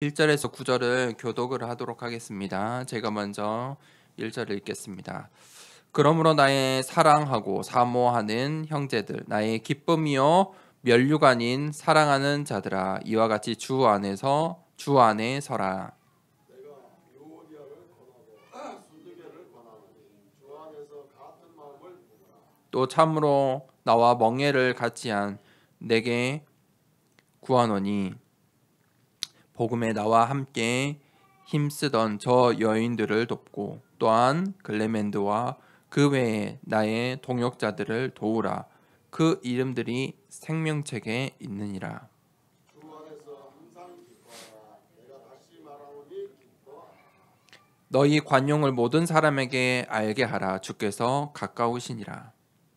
1절에서 9절을 교독을 하도록 하겠습니다. 제가 먼저 1절을 읽겠습니다. 그러므로 나의 사랑하고 사모하는 형제들, 나의 기쁨이요 면류가 아닌 사랑하는 자들아, 이와 같이 주 안에 서라. 내가 유오디아를 권하고 순두개를 권하노니 주 안에서 같은 마음을 품으라. 또 참으로 나와 멍에를 같이 한 내게 구하노니 복음에 나와 함께 힘쓰던 저 여인들을 돕고 또한 글레멘드와 그 외에 나의 동역자들을 도우라. 그 이름들이 생명책에 있느니라. 주 안에서 항상 기뻐하라. 내가 다시 말하노니 기뻐하라. 너희 관용을 모든 사람에게 알게 하라. 주께서 가까우시니라.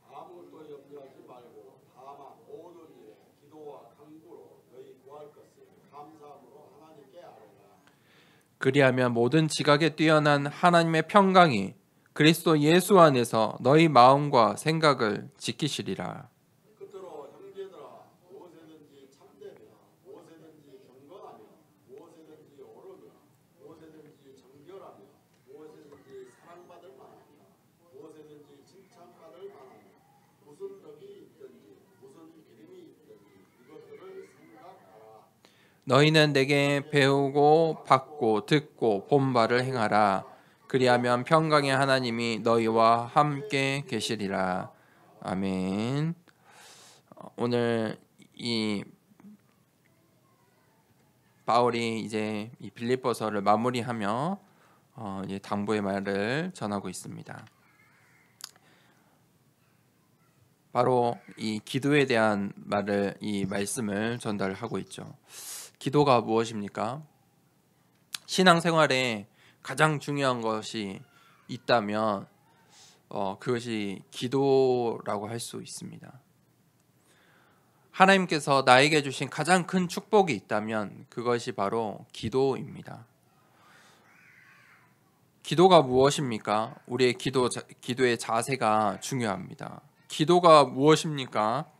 아무것도 염려하지 말고 다만 모든 일에 기도와 간구로 너희 구할 것을 감사함으로 하나님께 아뢰라. 그리하면 모든 지각에 뛰어난 하나님의 평강이 그리스도 예수 안에서 너희 마음과 생각을 지키시리라. 끝으로 형제들아, 무엇에든지 참되며 무엇에든지 경건하며 무엇에든지 오르며 무엇에든지 정결하며 무엇에든지 사랑받을 만하며 무엇에든지 칭찬받을 만하며 무슨 덕이 있든지 무슨 이름이 있든지 이것들을 생각하라. 너희는 내게 배우고 받고 듣고 본 바를 행하라. 그리하면 평강의 하나님이 너희와 함께 계시리라. 아멘. 오늘 이 바울이 이제 이 빌립보서를 마무리하며 이제 당부의 말을 전하고 있습니다. 바로 이 기도에 대한 이 말씀을 전달하고 있죠. 기도가 무엇입니까? 신앙생활에 가장 중요한 것이 있다면 그것이 기도라고 할 수 있습니다. 하나님께서 나에게 주신 가장 큰 축복이 있다면 그것이 바로 기도입니다. 기도가 무엇입니까? 우리의 기도의 자세가 중요합니다. 기도가 무엇입니까?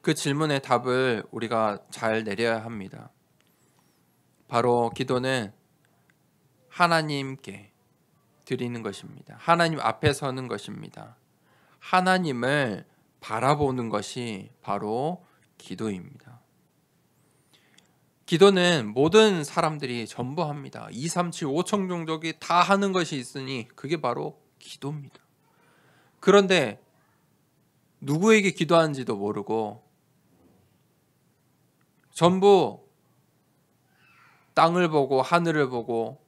그 질문의 답을 우리가 잘 내려야 합니다. 바로 기도는 하나님께 드리는 것입니다. 하나님 앞에 서는 것입니다. 하나님을 바라보는 것이 바로 기도입니다. 기도는 모든 사람들이 전부 합니다. 2, 3, 7, 5천 종족이 다 하는 것이 있으니 그게 바로 기도입니다. 그런데 누구에게 기도하는지도 모르고 전부 땅을 보고 하늘을 보고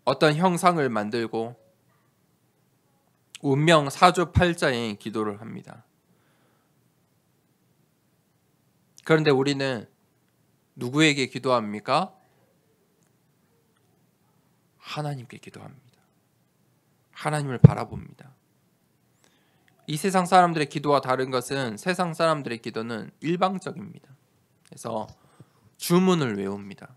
어떤 형상을 만들고 운명 사주팔자의 기도를 합니다. 그런데 우리는 누구에게 기도합니까? 하나님께 기도합니다. 하나님을 바라봅니다. 이 세상 사람들의 기도와 다른 것은 세상 사람들의 기도는 일방적입니다. 그래서 주문을 외웁니다.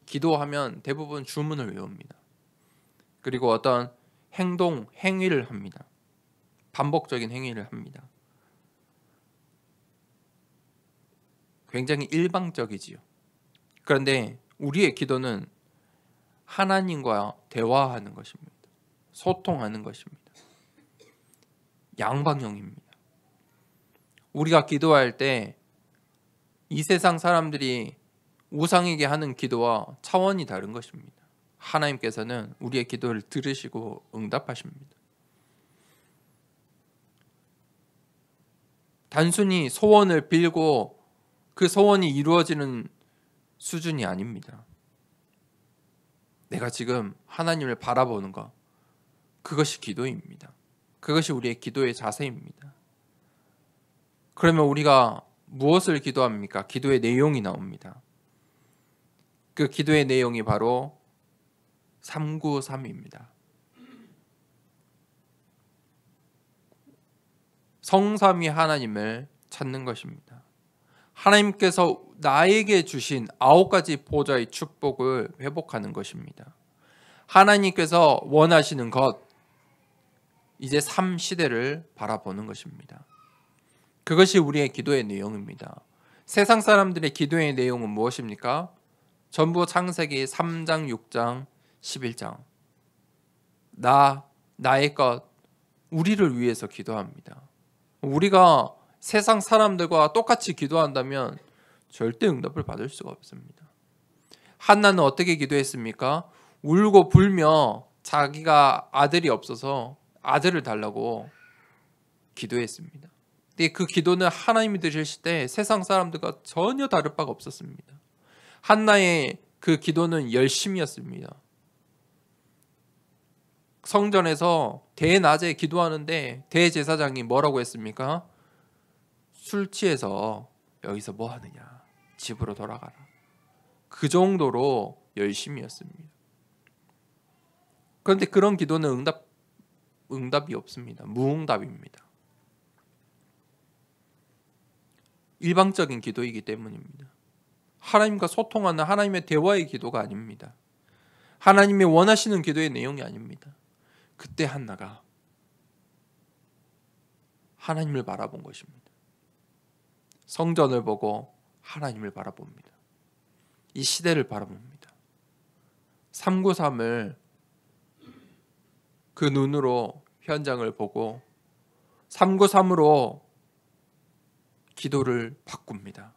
기도하면 대부분 주문을 외웁니다. 그리고 어떤 행위를 합니다. 반복적인 행위를 합니다. 굉장히 일방적이지요. 그런데 우리의 기도는 하나님과 대화하는 것입니다. 소통하는 것입니다. 양방향입니다. 우리가 기도할 때 이 세상 사람들이 우상에게 하는 기도와 차원이 다른 것입니다. 하나님께서는 우리의 기도를 들으시고 응답하십니다. 단순히 소원을 빌고 그 소원이 이루어지는 수준이 아닙니다. 내가 지금 하나님을 바라보는 것, 그것이 기도입니다. 그것이 우리의 기도의 자세입니다. 그러면 우리가 무엇을 기도합니까? 기도의 내용이 나옵니다. 그 기도의 내용이 바로 393입니다. 성삼위 하나님을 찾는 것입니다. 하나님께서 나에게 주신 9가지 보좌의 축복을 회복하는 것입니다. 하나님께서 원하시는 것, 이제 3시대를 바라보는 것입니다. 그것이 우리의 기도의 내용입니다. 세상 사람들의 기도의 내용은 무엇입니까? 전부 창세기 3장, 6장, 11장. 나의 것, 우리를 위해서 기도합니다. 우리가 세상 사람들과 똑같이 기도한다면 절대 응답을 받을 수가 없습니다. 한나는 어떻게 기도했습니까? 울고 불며 자기가 아들이 없어서 아들을 달라고 기도했습니다. 근데 그 기도는 하나님이 들으실 때 세상 사람들과 전혀 다를 바가 없었습니다. 한나의 그 기도는 열심이었습니다. 성전에서 대낮에 기도하는데 대제사장이 뭐라고 했습니까? 술 취해서 여기서 뭐 하느냐, 집으로 돌아가라. 그 정도로 열심이었습니다. 그런데 그런 기도는 응답이 없습니다. 무응답입니다. 일방적인 기도이기 때문입니다. 하나님과 소통하는 하나님의 대화의 기도가 아닙니다. 하나님이 원하시는 기도의 내용이 아닙니다. 그때 한나가 하나님을 바라본 것입니다. 성전을 보고 하나님을 바라봅니다. 이 시대를 바라봅니다. 393을 그 눈으로 현장을 보고 393으로 기도를 바꿉니다.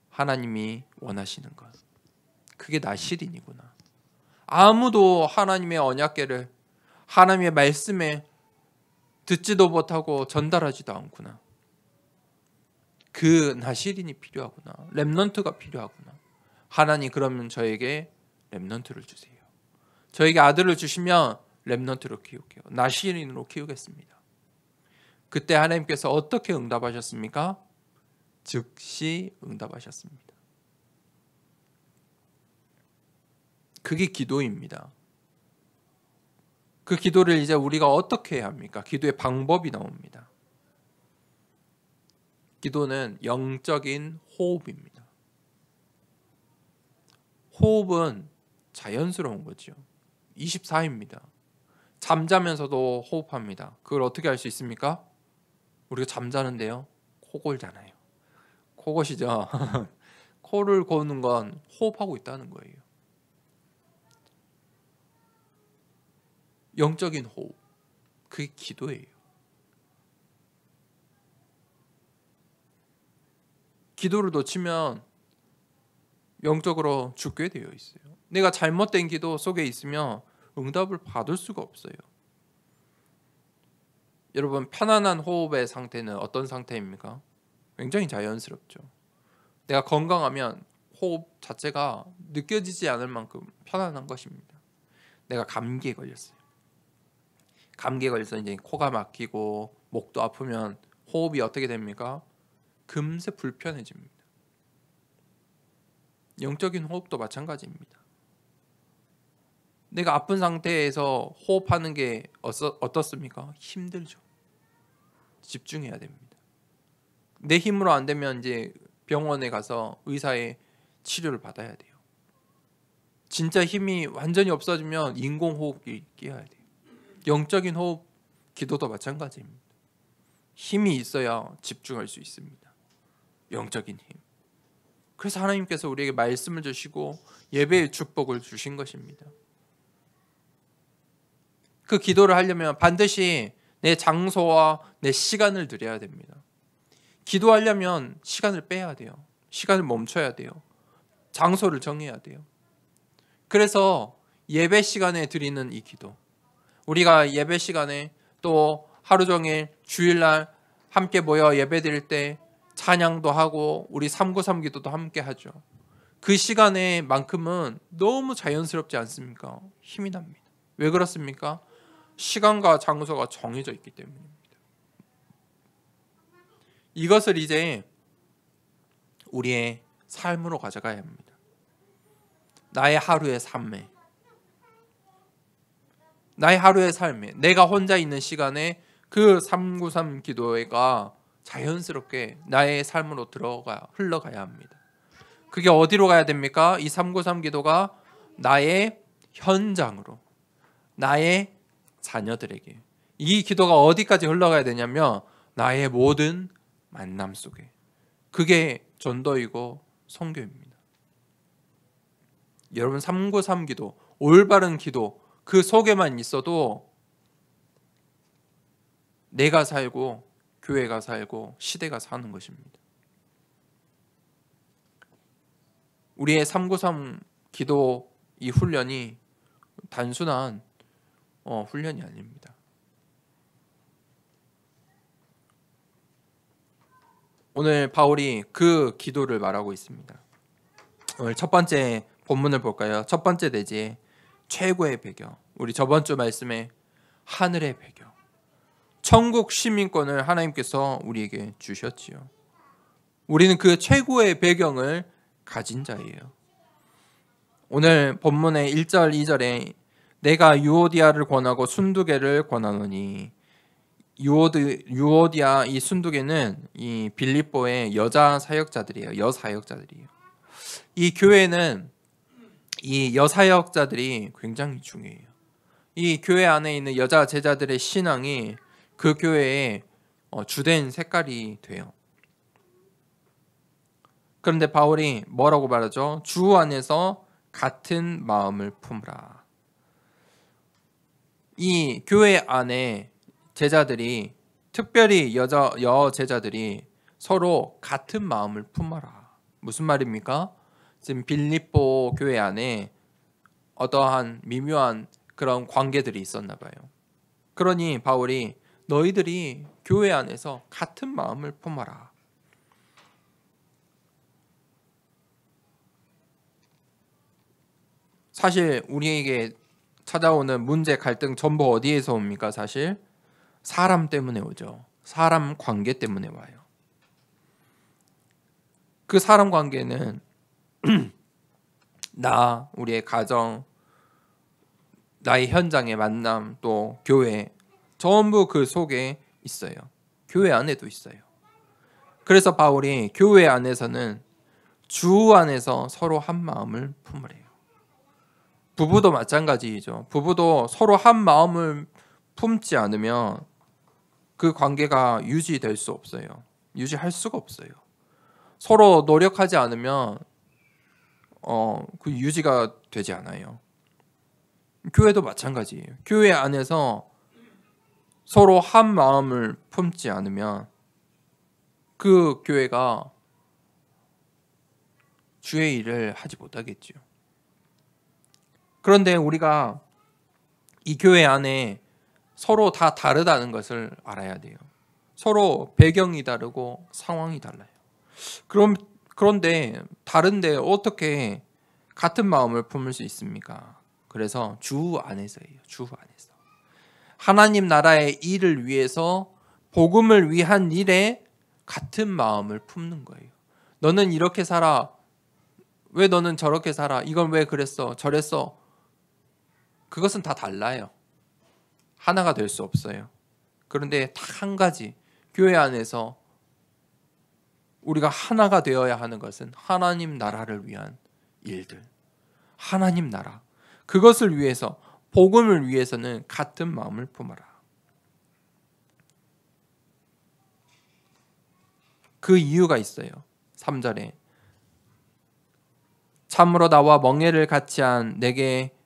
하나님이 원하시는 것. 그게 나실인이구나. 아무도 하나님의 언약궤를 하나님의 말씀에 듣지도 못하고 전달하지도 않구나. 그 나실인이 필요하구나. 렘넌트가 필요하구나. 하나님 그러면 저에게 렘넌트를 주세요. 저에게 아들을 주시면 렘넌트로 키울게요. 나실인으로 키우겠습니다. 그때 하나님께서 어떻게 응답하셨습니까? 즉시 응답하셨습니다. 그게 기도입니다. 그 기도를 이제 우리가 어떻게 해야 합니까? 기도의 방법이 나옵니다. 기도는 영적인 호흡입니다. 호흡은 자연스러운 거죠. 24입니다. 잠자면서도 호흡합니다. 그걸 어떻게 할 수 있습니까? 우리가 잠자는데요. 코 골잖아요. 코골이죠. 코를 고는 건 호흡하고 있다는 거예요. 영적인 호흡. 그게 기도예요. 기도를 놓치면 영적으로 죽게 되어 있어요. 내가 잘못된 기도 속에 있으면 응답을 받을 수가 없어요. 여러분, 편안한 호흡의 상태는 어떤 상태입니까? 굉장히 자연스럽죠. 내가 건강하면 호흡 자체가 느껴지지 않을 만큼 편안한 것입니다. 내가 감기에 걸렸어요. 감기에 걸려서 이제 코가 막히고 목도 아프면 호흡이 어떻게 됩니까? 금세 불편해집니다. 영적인 호흡도 마찬가지입니다. 내가 아픈 상태에서 호흡하는 게 어떻습니까? 힘들죠. 집중해야 됩니다. 내 힘으로 안 되면 이제 병원에 가서 의사의 치료를 받아야 돼요. 진짜 힘이 완전히 없어지면 인공호흡기 끼워야 돼요. 영적인 호흡, 기도도 마찬가지입니다. 힘이 있어야 집중할 수 있습니다. 영적인 힘. 그래서 하나님께서 우리에게 말씀을 주시고 예배의 축복을 주신 것입니다. 그 기도를 하려면 반드시 내 장소와 내 시간을 드려야 됩니다. 기도하려면 시간을 빼야 돼요. 시간을 멈춰야 돼요. 장소를 정해야 돼요. 그래서 예배 시간에 드리는 이 기도, 우리가 예배 시간에 또 하루 종일 주일날 함께 모여 예배 드릴 때 찬양도 하고 우리 393 기도도 함께 하죠. 그 시간에만큼은 너무 자연스럽지 않습니까? 힘이 납니다. 왜 그렇습니까? 시간과 장소가 정해져 있기 때문입니다. 이것을 이제 우리의 삶으로 가져가야 합니다. 나의 하루의 삶에, 나의 하루의 삶에, 내가 혼자 있는 시간에 그 393 기도가 자연스럽게 나의 삶으로 흘러가야 합니다. 그게 어디로 가야 됩니까? 이 393 기도가 나의 현장으로, 나의 자녀들에게, 이 기도가 어디까지 흘러가야 되냐면 나의 모든 만남 속에, 그게 전도이고 선교입니다. 여러분 393 기도, 올바른 기도 그 속에만 있어도 내가 살고 교회가 살고 시대가 사는 것입니다. 우리의 393 기도 이 훈련이 단순한 훈련이 아닙니다. 오늘 바울이 그 기도를 말하고 있습니다. 오늘 첫 번째 본문을 볼까요? 첫 번째 대지의 최고의 배경. 우리 저번 주 말씀에 하늘의 배경. 천국 시민권을 하나님께서 우리에게 주셨지요. 우리는 그 최고의 배경을 가진 자예요. 오늘 본문의 1절 2절에 내가 유오디아를 권하고 순두개를 권하노니, 유오디아 이 순두개는 이 빌립보의 여자 사역자들이에요. 여사역자들이에요. 이 교회는 이 여사역자들이 굉장히 중요해요. 이 교회 안에 있는 여자 제자들의 신앙이 그 교회의 주된 색깔이 돼요. 그런데 바울이 뭐라고 말하죠? 주 안에서 같은 마음을 품으라. 이 교회 안에 제자들이, 특별히 여 제자들이 서로 같은 마음을 품어라. 무슨 말입니까? 지금 빌립보 교회 안에 어떠한 미묘한 그런 관계들이 있었나 봐요. 그러니 바울이 너희들이 교회 안에서 같은 마음을 품어라. 사실 우리에게 찾아오는 문제, 갈등 전부 어디에서 옵니까? 사실 사람 때문에 오죠. 사람 관계 때문에 와요. 그 사람 관계는 나, 우리의 가정, 나의 현장의 만남, 또 교회, 전부 그 속에 있어요. 교회 안에도 있어요. 그래서 바울이 교회 안에서는 주 안에서 서로 한 마음을 품으래요. 부부도 마찬가지이죠. 부부도 서로 한 마음을 품지 않으면 그 관계가 유지될 수 없어요. 유지할 수가 없어요. 서로 노력하지 않으면 그 유지가 되지 않아요. 교회도 마찬가지예요. 교회 안에서 서로 한 마음을 품지 않으면 그 교회가 주의 일을 하지 못하겠죠. 그런데 우리가 이 교회 안에 서로 다 다르다는 것을 알아야 돼요. 서로 배경이 다르고 상황이 달라요. 그런데 다른데 어떻게 같은 마음을 품을 수 있습니까? 그래서 주 안에서예요. 주 안에서. 하나님 나라의 일을 위해서, 복음을 위한 일에 같은 마음을 품는 거예요. 너는 이렇게 살아. 왜 너는 저렇게 살아? 이건 왜 그랬어? 저랬어? 그것은 다 달라요. 하나가 될 수 없어요. 그런데 딱 한 가지, 교회 안에서 우리가 하나가 되어야 하는 것은 하나님 나라를 위한 일들. 하나님 나라. 그것을 위해서, 복음을 위해서는 같은 마음을 품어라. 그 이유가 있어요. 3절에 참으로 나와 멍에를 같이 한 내게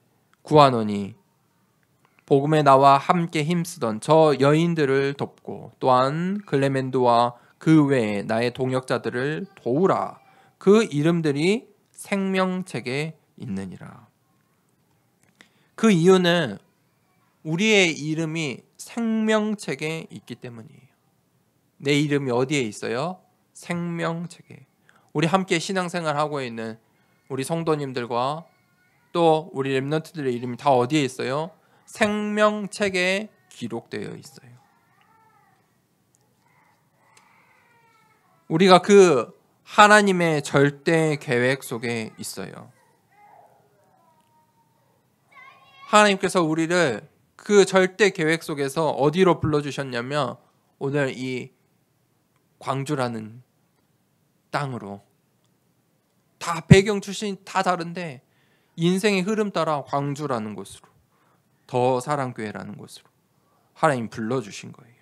구하노니 복음에 나와 함께 힘쓰던 저 여인들을 돕고 또한 클레멘도와 그 외에 나의 동역자들을 도우라. 그 이름들이 생명책에 있느니라. 그 이유는 우리의 이름이 생명책에 있기 때문이에요. 내 이름이 어디에 있어요? 생명책에. 우리 함께 신앙생활하고 있는 우리 성도님들과 또 우리 렘넌트들의 이름이 다 어디에 있어요? 생명책에 기록되어 있어요. 우리가 그 하나님의 절대 계획 속에 있어요. 하나님께서 우리를 그 절대 계획 속에서 어디로 불러주셨냐면 오늘 이 광주라는 땅으로. 다 배경 출신이 다 다른데 인생의 흐름 따라 광주라는 곳으로, 더 사랑교회라는 곳으로 하나님 불러주신 거예요.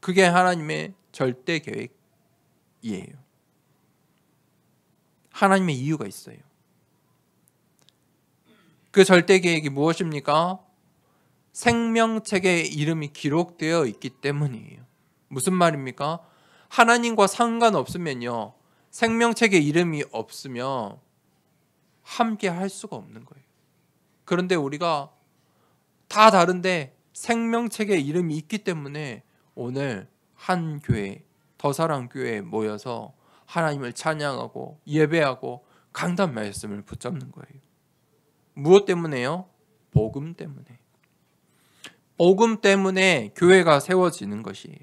그게 하나님의 절대 계획이에요. 하나님의 이유가 있어요. 그 절대 계획이 무엇입니까? 생명책에 이름이 기록되어 있기 때문이에요. 무슨 말입니까? 하나님과 상관없으면요, 생명책에 이름이 없으면 함께 할 수가 없는 거예요. 그런데 우리가 다 다른데 생명책에 이름이 있기 때문에 오늘 한 교회, 더사랑교회에 모여서 하나님을 찬양하고 예배하고 강단 말씀을 붙잡는 거예요. 무엇 때문에요? 복음 때문에. 복음 때문에 교회가 세워지는 것이에요.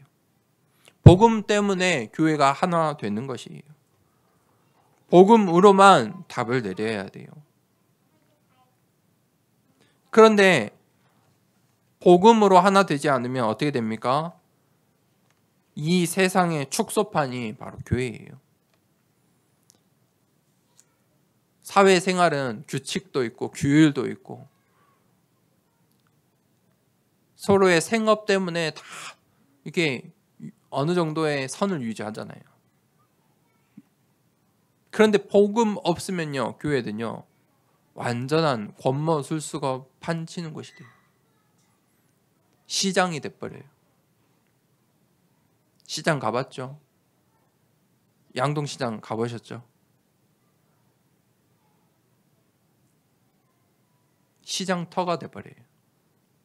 복음 때문에 교회가 하나 되는 것이에요. 복음으로만 답을 내려야 돼요. 그런데 복음으로 하나 되지 않으면 어떻게 됩니까? 이 세상의 축소판이 바로 교회예요. 사회생활은 규칙도 있고 규율도 있고 서로의 생업 때문에 다 이게 어느 정도의 선을 유지하잖아요. 그런데 복음 없으면요, 교회는요, 완전한 권모술수가 판치는 것이 돼요. 시장이 돼버려요. 시장 가봤죠? 양동시장 가보셨죠? 시장터가 돼버려요.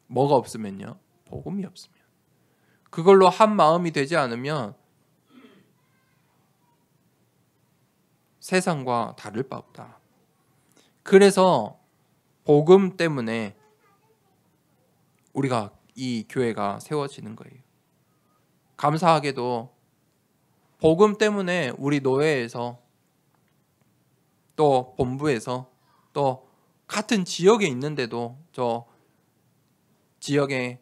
뭐가 없으면요? 복음이 없으면. 그걸로 한 마음이 되지 않으면 세상과 다를 바 없다. 그래서 복음 때문에 우리가 이 교회가 세워지는 거예요. 감사하게도 복음 때문에 우리 노회에서 또 본부에서 또 같은 지역에 있는데도 저 지역의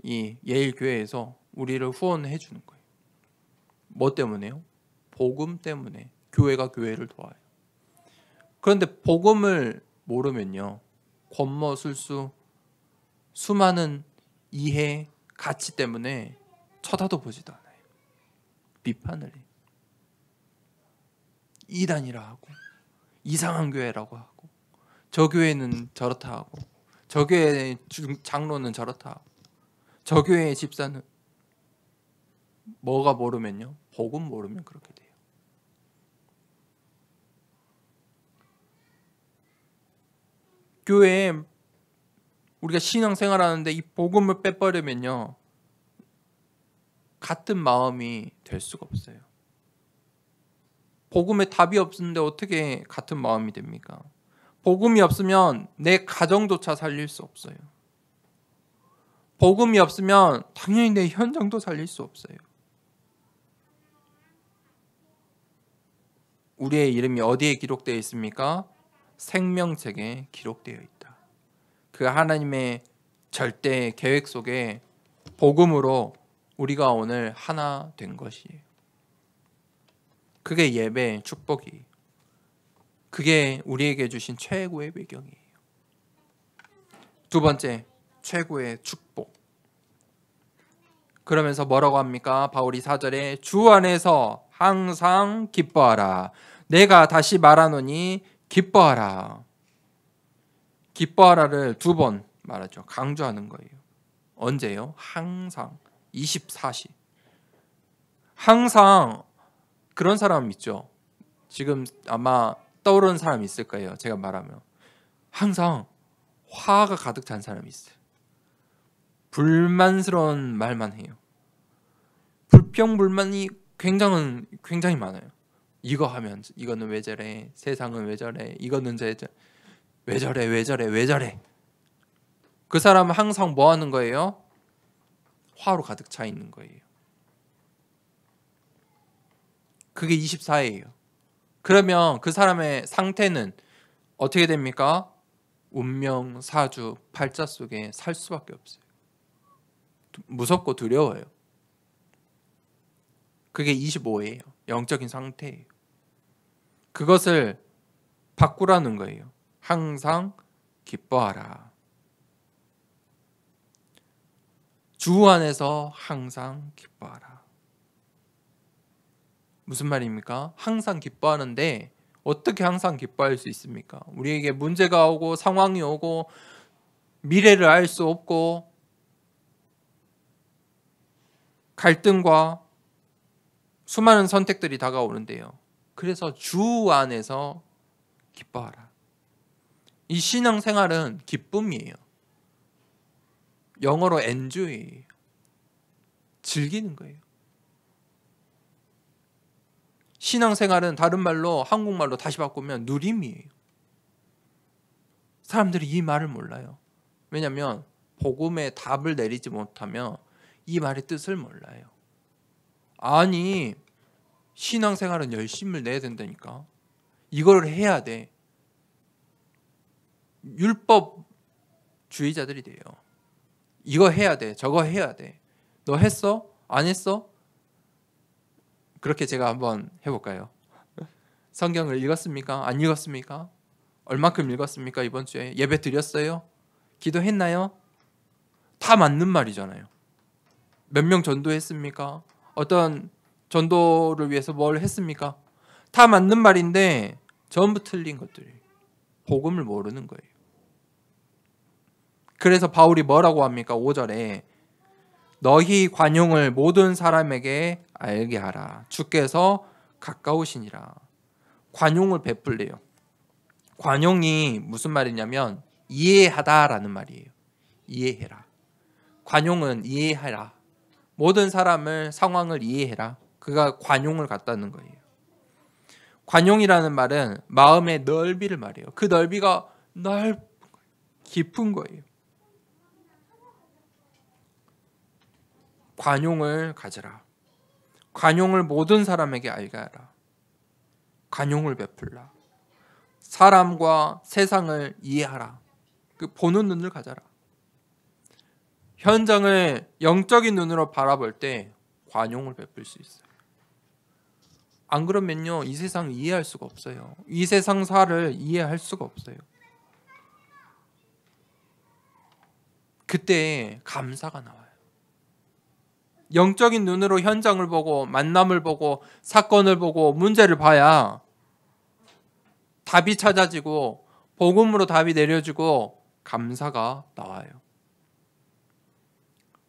이 예일교회에서 우리를 후원해 주는 거예요. 뭐 때문에요? 복음 때문에 교회가 교회를 도와요. 그런데 복음을 모르면요, 권모술수 수많은 이해 가치 때문에 쳐다도 보지도 않아요. 비판을 해요. 이단이라 하고 이상한 교회라고 하고 저 교회는 저렇다 하고 저 교회의 장로는 저렇다 하고 저 교회의 집사는 뭐가 모르면요, 복음 모르면 그렇게 돼요. 교회에 우리가 신앙생활하는데 이 복음을 빼버리면요, 같은 마음이 될 수가 없어요. 복음에 답이 없는데 어떻게 같은 마음이 됩니까? 복음이 없으면 내 가정조차 살릴 수 없어요. 복음이 없으면 당연히 내 현장도 살릴 수 없어요. 우리의 이름이 어디에 기록되어 있습니까? 생명책에 기록되어 있다. 그 하나님의 절대 계획 속에 복음으로 우리가 오늘 하나 된 것이에요. 그게 예배의 축복이에요. 그게 우리에게 주신 최고의 배경이에요. 두 번째, 최고의 축복. 그러면서 뭐라고 합니까? 바울이 4절에 주 안에서 항상 기뻐하라. 내가 다시 말하노니 기뻐하라. 기뻐하라를 두 번 말하죠. 강조하는 거예요. 언제요? 항상. 24시. 항상. 그런 사람 있죠. 지금 아마 떠오르는 사람 있을 거예요. 제가 말하면. 항상 화가 가득 찬 사람이 있어요. 불만스러운 말만 해요. 불평불만이 굉장히 많아요. 이거 하면 이거는 왜 저래? 세상은 왜 저래? 이거는 왜 저래? 그 사람은 항상 뭐 하는 거예요? 화로 가득 차 있는 거예요. 그게 24예요. 그러면 그 사람의 상태는 어떻게 됩니까? 운명, 사주, 팔자 속에 살 수밖에 없어요. 무섭고 두려워요. 그게 25예요. 영적인 상태예요. 그것을 바꾸라는 거예요. 항상 기뻐하라. 주 안에서 항상 기뻐하라. 무슨 말입니까? 항상 기뻐하는데 어떻게 항상 기뻐할 수 있습니까? 우리에게 문제가 오고 상황이 오고 미래를 알 수 없고 갈등과 수많은 선택들이 다가오는데요. 그래서 주 안에서 기뻐하라. 이 신앙생활은 기쁨이에요. 영어로 enjoy예요. 즐기는 거예요. 신앙생활은 다른 말로 한국말로 다시 바꾸면 누림이에요. 사람들이 이 말을 몰라요. 왜냐하면 복음의 답을 내리지 못하면 이 말의 뜻을 몰라요. 아니, 신앙생활은 열심을 내야 된다니까. 이걸 해야 돼. 율법주의자들이 돼요. 이거 해야 돼. 저거 해야 돼. 너 했어? 안 했어? 그렇게 제가 한번 해볼까요? 성경을 읽었습니까? 안 읽었습니까? 얼마큼 읽었습니까? 이번 주에 예배 드렸어요? 기도했나요? 다 맞는 말이잖아요. 몇 명 전도했습니까? 어떤 전도를 위해서 뭘 했습니까? 다 맞는 말인데 전부 틀린 것들이 복음을 모르는 거예요. 그래서 바울이 뭐라고 합니까? 5절에 너희 관용을 모든 사람에게 알게 하라. 주께서 가까우시니라. 관용을 베풀래요. 관용이 무슨 말이냐면 이해하다라는 말이에요. 이해해라. 관용은 이해해라. 모든 사람을 상황을 이해해라. 그가 관용을 갖다는 거예요. 관용이라는 말은 마음의 넓이를 말해요. 그 넓이가 깊은 거예요. 관용을 가져라. 관용을 모든 사람에게 알게 하라. 관용을 베풀라. 사람과 세상을 이해하라. 그 보는 눈을 가져라. 현장을 영적인 눈으로 바라볼 때 관용을 베풀 수 있어요. 안 그러면요, 이 세상을 이해할 수가 없어요. 이 세상사를 이해할 수가 없어요. 그때 감사가 나와요. 영적인 눈으로 현장을 보고 만남을 보고 사건을 보고 문제를 봐야 답이 찾아지고 복음으로 답이 내려지고 감사가 나와요.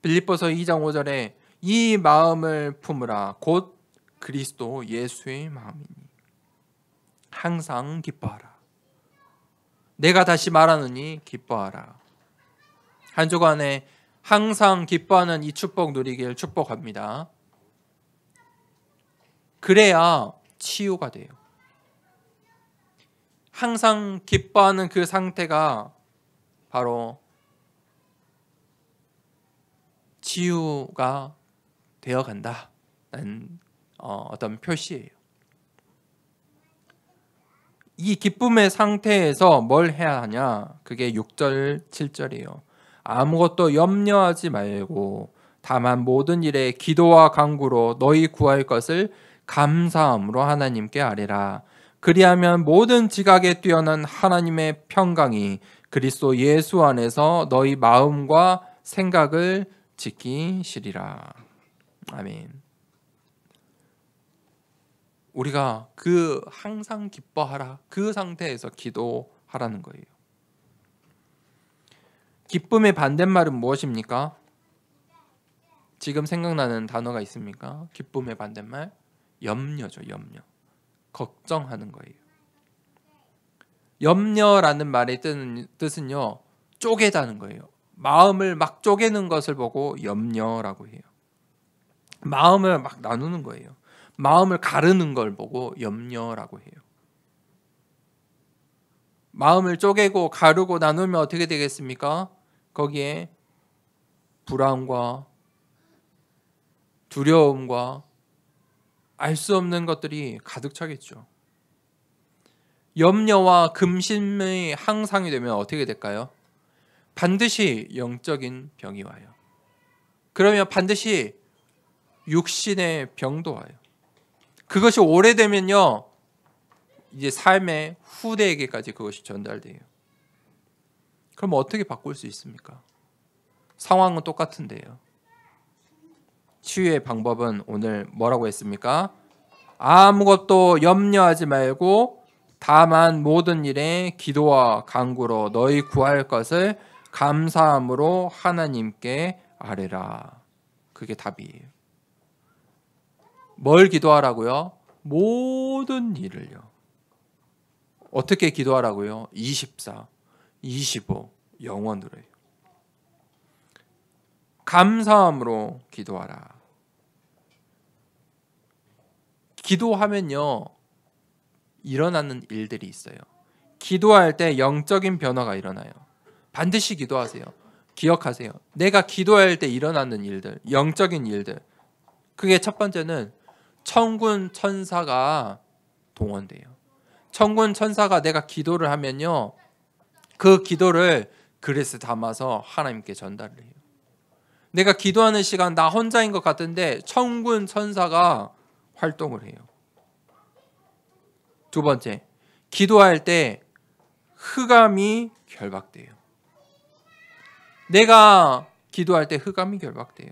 빌립보서 2장 5절에 이 마음을 품으라 곧 그리스도 예수의 마음이니 항상 기뻐하라. 내가 다시 말하느니 기뻐하라. 한 주간에 항상 기뻐하는 이 축복 누리길 축복합니다. 그래야 치유가 돼요. 항상 기뻐하는 그 상태가 바로 치유가 되어간다는 어떤 표시예요. 이 기쁨의 상태에서 뭘 해야 하냐? 그게 6절, 7절이에요. 아무것도 염려하지 말고 다만 모든 일에 기도와 간구로 너희 구할 것을 감사함으로 하나님께 아뢰라. 그리하면 모든 지각에 뛰어난 하나님의 평강이 그리스도 예수 안에서 너희 마음과 생각을 지키시리라. 아멘. 우리가 그 항상 기뻐하라 그 상태에서 기도하라는 거예요. 기쁨의 반대말은 무엇입니까? 지금 생각나는 단어가 있습니까? 기쁨의 반대말? 염려죠. 염려. 걱정하는 거예요. 염려라는 말의 뜻은요, 쪼개다는 거예요. 마음을 막 쪼개는 것을 보고 염려라고 해요. 마음을 막 나누는 거예요. 마음을 가르는 걸 보고 염려라고 해요. 마음을 쪼개고 가르고 나누면 어떻게 되겠습니까? 거기에 불안과 두려움과 알 수 없는 것들이 가득 차겠죠. 염려와 근심의 항상이 되면 어떻게 될까요? 반드시 영적인 병이 와요. 그러면 반드시 육신의 병도 와요. 그것이 오래되면요, 이제 삶의 후대에게까지 그것이 전달돼요. 그럼 어떻게 바꿀 수 있습니까? 상황은 똑같은데요. 치유의 방법은 오늘 뭐라고 했습니까? 아무것도 염려하지 말고 다만 모든 일에 기도와 간구로 너희 구할 것을 감사함으로 하나님께 아뢰라. 그게 답이에요. 뭘 기도하라고요? 모든 일을요. 어떻게 기도하라고요? 24, 25 영원으로요. 감사함으로 기도하라. 기도하면요 일어나는 일들이 있어요. 기도할 때 영적인 변화가 일어나요. 반드시 기도하세요. 기억하세요. 내가 기도할 때 일어나는 일들, 영적인 일들. 그게 첫 번째는 천군 천사가 동원돼요. 천군 천사가 내가 기도를 하면요 그 기도를 그릇에 담아서 하나님께 전달을 해요. 내가 기도하는 시간 나 혼자인 것 같은데 천군 천사가 활동을 해요. 두 번째, 기도할 때 흑암이 결박돼요. 내가 기도할 때 흑암이 결박돼요.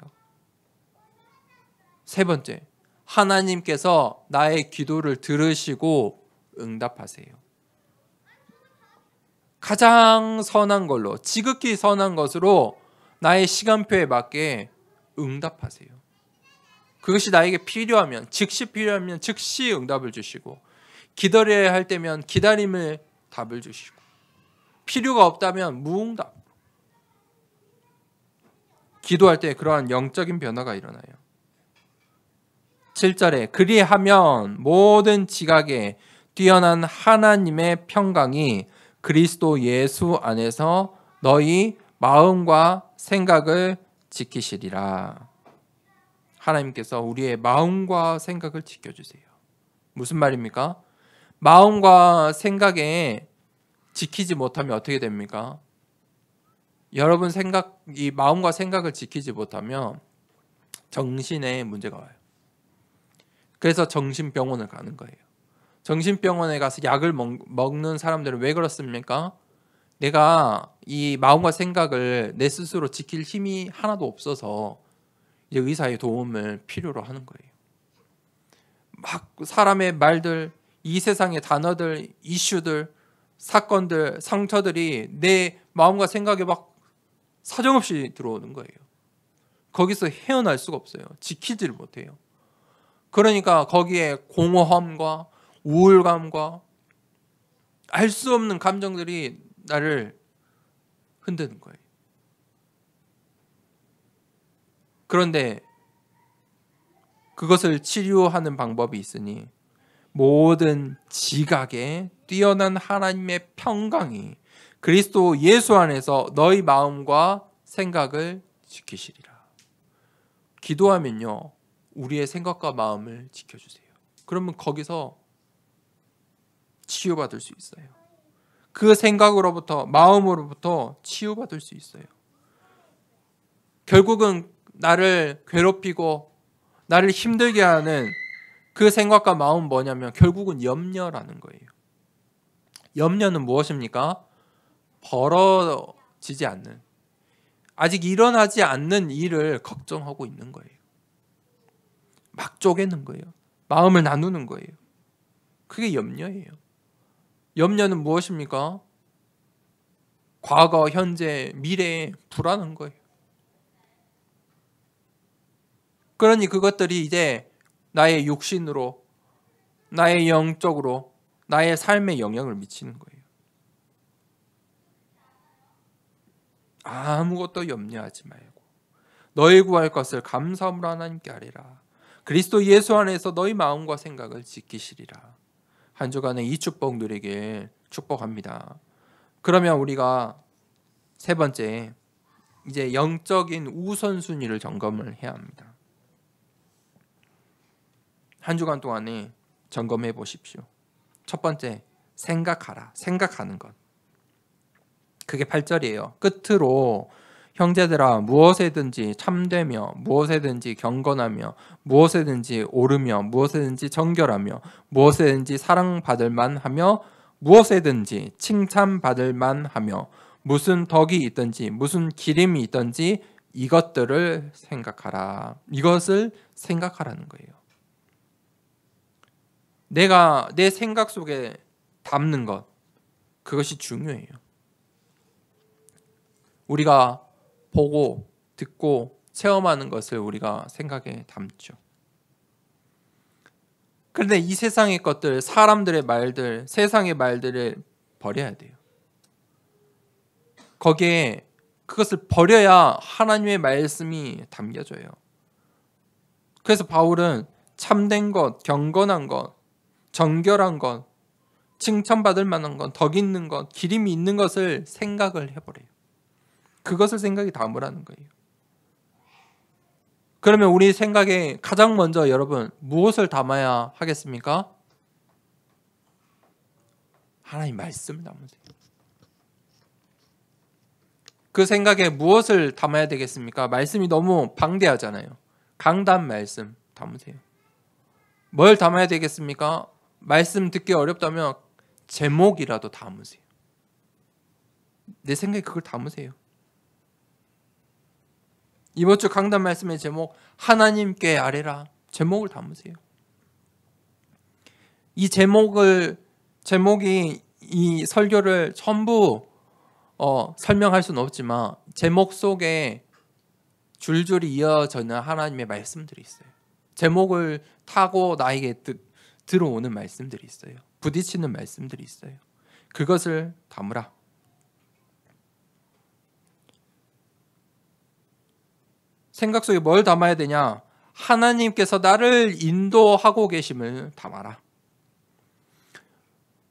세 번째, 하나님께서 나의 기도를 들으시고 응답하세요. 가장 선한 걸로, 지극히 선한 것으로 나의 시간표에 맞게 응답하세요. 그것이 나에게 필요하면, 즉시 필요하면 즉시 응답을 주시고, 기다려야 할 때면 기다림을 답을 주시고, 필요가 없다면 무응답. 기도할 때 그러한 영적인 변화가 일어나요. 7절에 그리하면 모든 지각에 뛰어난 하나님의 평강이 그리스도 예수 안에서 너희 마음과 생각을 지키시리라. 하나님께서 우리의 마음과 생각을 지켜주세요. 무슨 말입니까? 마음과 생각에 지키지 못하면 어떻게 됩니까? 여러분 이 마음과 생각을 지키지 못하면 정신에 문제가 와요. 그래서 정신병원을 가는 거예요. 정신병원에 가서 약을 먹는 사람들은 왜 그렇습니까? 내가 이 마음과 생각을 내 스스로 지킬 힘이 하나도 없어서 이제 의사의 도움을 필요로 하는 거예요. 막 사람의 말들, 이 세상의 단어들, 이슈들, 사건들, 상처들이 내 마음과 생각에 막 사정없이 들어오는 거예요. 거기서 헤어날 수가 없어요. 지키지를 못해요. 그러니까 거기에 공허함과 우울감과 알 수 없는 감정들이 나를 흔드는 거예요. 그런데 그것을 치료하는 방법이 있으니 모든 지각에 뛰어난 하나님의 평강이 그리스도 예수 안에서 너희 마음과 생각을 지키시리라. 기도하면요 우리의 생각과 마음을 지켜주세요. 그러면 거기서 치유받을 수 있어요. 그 생각으로부터 마음으로부터 치유받을 수 있어요. 결국은 나를 괴롭히고 나를 힘들게 하는 그 생각과 마음은 뭐냐면 결국은 염려라는 거예요. 염려는 무엇입니까? 벌어지지 않는, 아직 일어나지 않는 일을 걱정하고 있는 거예요. 막 쪼개는 거예요. 마음을 나누는 거예요. 그게 염려예요. 염려는 무엇입니까? 과거, 현재, 미래에 불안한 거예요. 그러니 그것들이 이제 나의 육신으로, 나의 영적으로, 나의 삶에 영향을 미치는 거예요. 아무것도 염려하지 말고 너희 구할 것을 감사함으로 하나님께 아뢰라. 그리스도 예수 안에서 너희 마음과 생각을 지키시리라. 한 주간에 이 축복 누리길 축복합니다. 그러면 우리가 세 번째, 이제 영적인 우선순위를 점검을 해야 합니다. 한 주간 동안에 점검해 보십시오. 첫 번째, 생각하라. 생각하는 것. 그게 8절이에요. 끝으로 형제들아 무엇에든지 참되며 무엇에든지 경건하며 무엇에든지 옳으며 무엇에든지 정결하며 무엇에든지 사랑받을 만하며 무엇에든지 칭찬받을 만하며 무슨 덕이 있든지 무슨 기림이 있든지 이것들을 생각하라. 이것을 생각하라는 거예요. 내가 내 생각 속에 담는 것, 그것이 중요해요. 우리가 보고 듣고 체험하는 것을 우리가 생각에 담죠. 그런데 이 세상의 것들, 사람들의 말들, 세상의 말들을 버려야 돼요. 거기에 그것을 버려야 하나님의 말씀이 담겨져요. 그래서 바울은 참된 것, 경건한 것, 정결한 것, 칭찬받을 만한 것, 덕 있는 것, 기림이 있는 것을 생각을 해버려요. 그것을 생각에 담으라는 거예요. 그러면 우리 생각에 가장 먼저 여러분 무엇을 담아야 하겠습니까? 하나님 말씀을 담으세요. 그 생각에 무엇을 담아야 되겠습니까? 말씀이 너무 방대하잖아요. 강단 말씀 담으세요. 뭘 담아야 되겠습니까? 말씀 듣기 어렵다면 제목이라도 담으세요. 내 생각에 그걸 담으세요. 이번 주 강단 말씀의 제목, 하나님께 아뢰라. 제목을 담으세요. 이 제목이 이 설교를 전부 설명할 수는 없지만 제목 속에 줄줄이 이어지는 하나님의 말씀들이 있어요. 제목을 타고 나에게 들어오는 말씀들이 있어요. 부딪히는 말씀들이 있어요. 그것을 담으라. 생각 속에 뭘 담아야 되냐? 하나님께서 나를 인도하고 계심을 담아라.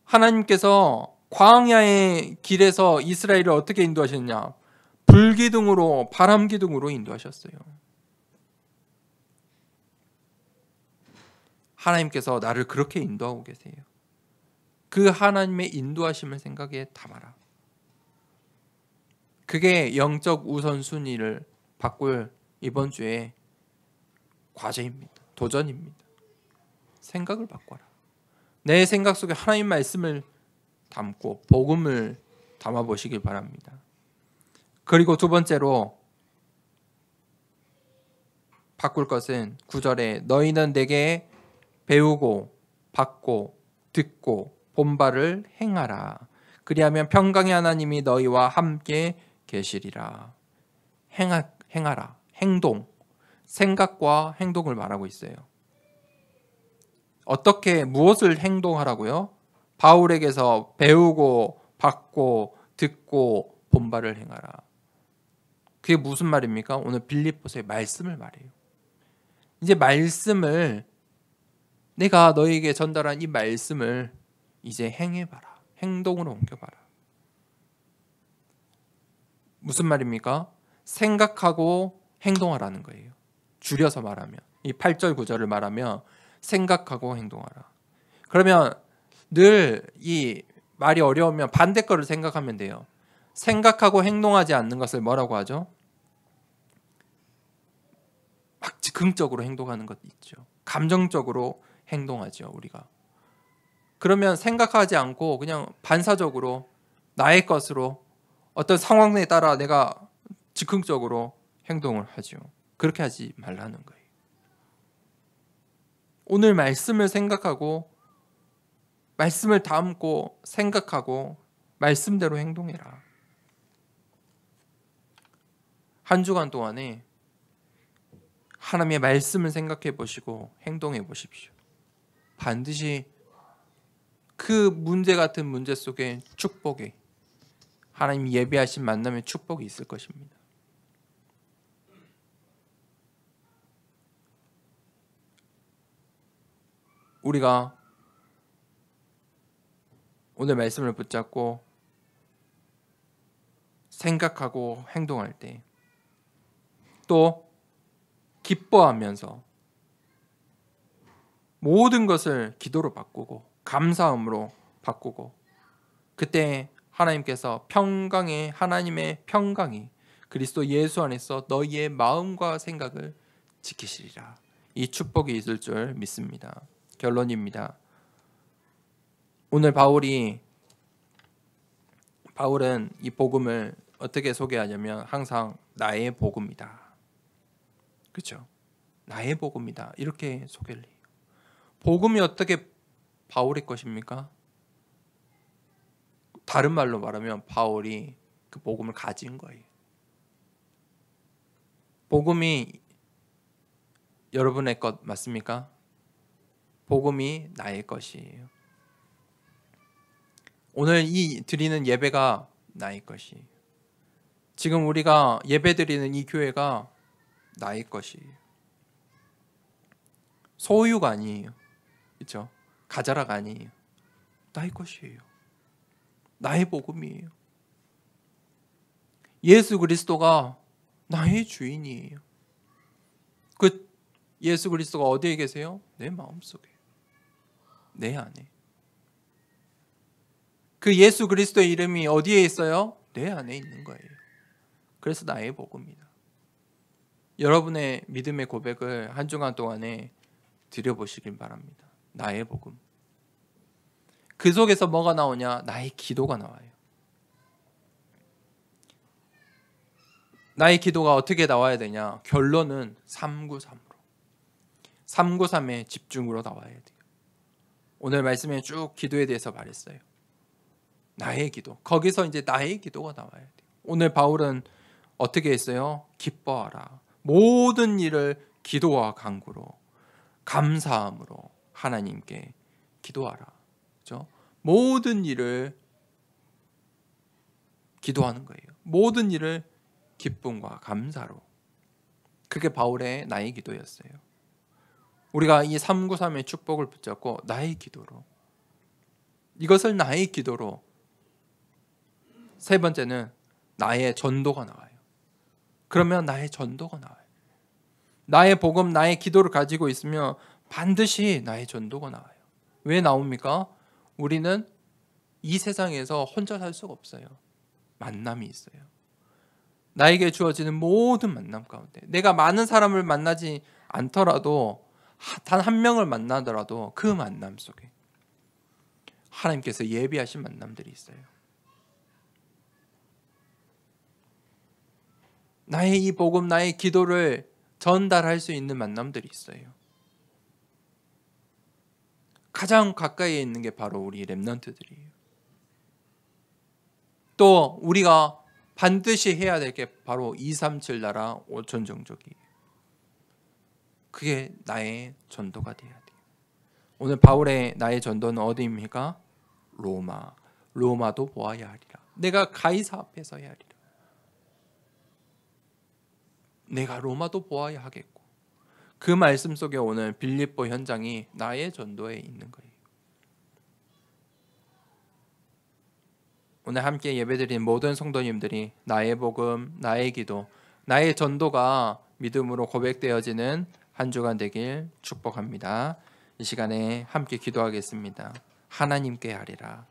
하나님께서 광야의 길에서 이스라엘을 어떻게 인도하셨냐? 불기둥으로, 바람기둥으로 인도하셨어요. 하나님께서 나를 그렇게 인도하고 계세요. 그 하나님의 인도하심을 생각에 담아라. 그게 영적 우선순위를 바꿀 이번 주에 과제입니다. 도전입니다. 생각을 바꿔라. 내 생각 속에 하나님 말씀을 담고 복음을 담아 보시길 바랍니다. 그리고 두 번째로 바꿀 것은 9절에 너희는 내게 배우고 받고 듣고 본 바를 행하라. 그리하면 평강의 하나님이 너희와 함께 계시리라. 행하라. 행동, 생각과 행동을 말하고 있어요. 어떻게 무엇을 행동하라고요? 바울에게서 배우고 받고 듣고 본 바를 행하라. 그게 무슨 말입니까? 오늘 빌립보서의 말씀을 말해요. 이제 말씀을 내가 너에게 전달한 이 말씀을 이제 행해봐라. 행동으로 옮겨봐라. 무슨 말입니까? 생각하고 행동하라는 거예요. 줄여서 말하면 이 8절 9절을 말하면 생각하고 행동하라. 그러면 늘 이 말이 어려우면 반대 거를 생각하면 돼요. 생각하고 행동하지 않는 것을 뭐라고 하죠? 막 즉흥적으로 행동하는 것 있죠. 감정적으로 행동하죠, 우리가. 그러면 생각하지 않고 그냥 반사적으로 나의 것으로 어떤 상황에 따라 내가 즉흥적으로 행동을 하죠. 그렇게 하지 말라는 거예요. 오늘 말씀을 생각하고 말씀을 담고 생각하고 말씀대로 행동해라. 한 주간 동안에 하나님의 말씀을 생각해 보시고 행동해 보십시오. 반드시 그 문제 같은 문제 속에 축복이, 하나님이 예비하신 만남의 축복이 있을 것입니다. 우리가 오늘 말씀을 붙잡고 생각하고 행동할 때 또 기뻐하면서 모든 것을 기도로 바꾸고 감사함으로 바꾸고, 그때 하나님께서 하나님의 평강이 그리스도 예수 안에서 너희의 마음과 생각을 지키시리라. 이 축복이 있을 줄 믿습니다. 결론입니다. 오늘 바울은 이 복음을 어떻게 소개하냐면 항상 나의 복음이다. 그렇죠? 나의 복음이다. 이렇게 소개를 해요. 복음이 어떻게 바울의 것입니까? 다른 말로 말하면 바울이 그 복음을 가진 거예요. 복음이 여러분의 것 맞습니까? 복음이 나의 것이에요. 오늘 이 드리는 예배가 나의 것이에요. 지금 우리가 예배 드리는 이 교회가 나의 것이에요. 소유가 아니에요. 그렇죠? 가자라가 아니에요. 나의 것이에요. 나의 복음이에요. 예수 그리스도가 나의 주인이에요. 그 예수 그리스도가 어디에 계세요? 내 마음속에, 내 안에. 그 예수 그리스도의 이름이 어디에 있어요? 내 안에 있는 거예요. 그래서 나의 복음이다. 여러분의 믿음의 고백을 한 주간 동안에 드려보시길 바랍니다. 나의 복음. 그 속에서 뭐가 나오냐? 나의 기도가 나와요. 나의 기도가 어떻게 나와야 되냐? 결론은 393으로. 393의 집중으로 나와야 돼요. 오늘 말씀에 쭉 기도에 대해서 말했어요. 나의 기도. 거기서 이제 나의 기도가 나와야 돼요. 오늘 바울은 어떻게 했어요? 기뻐하라. 모든 일을 기도와 간구로, 감사함으로 하나님께 기도하라. 그렇죠? 모든 일을 기도하는 거예요. 모든 일을 기쁨과 감사로. 그게 바울의 나의 기도였어요. 우리가 이 393의 축복을 붙잡고 나의 기도로, 이것을 나의 기도로. 세 번째는 나의 전도가 나와요. 그러면 나의 전도가 나와요. 나의 복음, 나의 기도를 가지고 있으면 반드시 나의 전도가 나와요. 왜 나옵니까? 우리는 이 세상에서 혼자 살 수가 없어요. 만남이 있어요. 나에게 주어지는 모든 만남 가운데 내가 많은 사람을 만나지 않더라도 단 한 명을 만나더라도 그 만남 속에 하나님께서 예비하신 만남들이 있어요. 나의 이 복음, 나의 기도를 전달할 수 있는 만남들이 있어요. 가장 가까이에 있는 게 바로 우리 렘넌트들이에요. 또 우리가 반드시 해야 될 게 바로 237 나라 5천 종족이에요. 그게 나의 전도가 돼야 돼요. 오늘 바울의 나의 전도는 어디입니까? 로마. 로마도 보아야 하리라. 내가 가이사 앞에 서야 하리라. 내가 로마도 보아야 하겠고, 그 말씀 속에 오늘 빌립보 현장이 나의 전도에 있는 거예요. 오늘 함께 예배드린 모든 성도님들이 나의 복음, 나의 기도, 나의 전도가 믿음으로 고백되어지는 한 주간 되길 축복합니다. 이 시간에 함께 기도하겠습니다. 하나님께 하리라.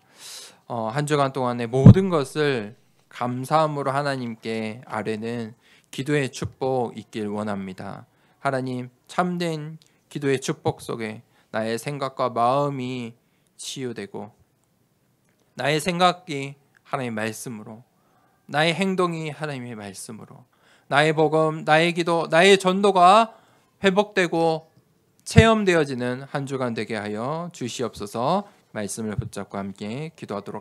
한 주간 동안의 모든 것을 감사함으로 하나님께 아뢰는 기도의 축복 있길 원합니다. 하나님, 참된 기도의 축복 속에 나의 생각과 마음이 치유되고, 나의 생각이 하나님의 말씀으로, 나의 행동이 하나님의 말씀으로, 나의 복음, 나의 기도, 나의 전도가 회복되고 체험되어지는 한 주간 되게 하여 주시옵소서. 말씀을 붙잡고 함께 기도하도록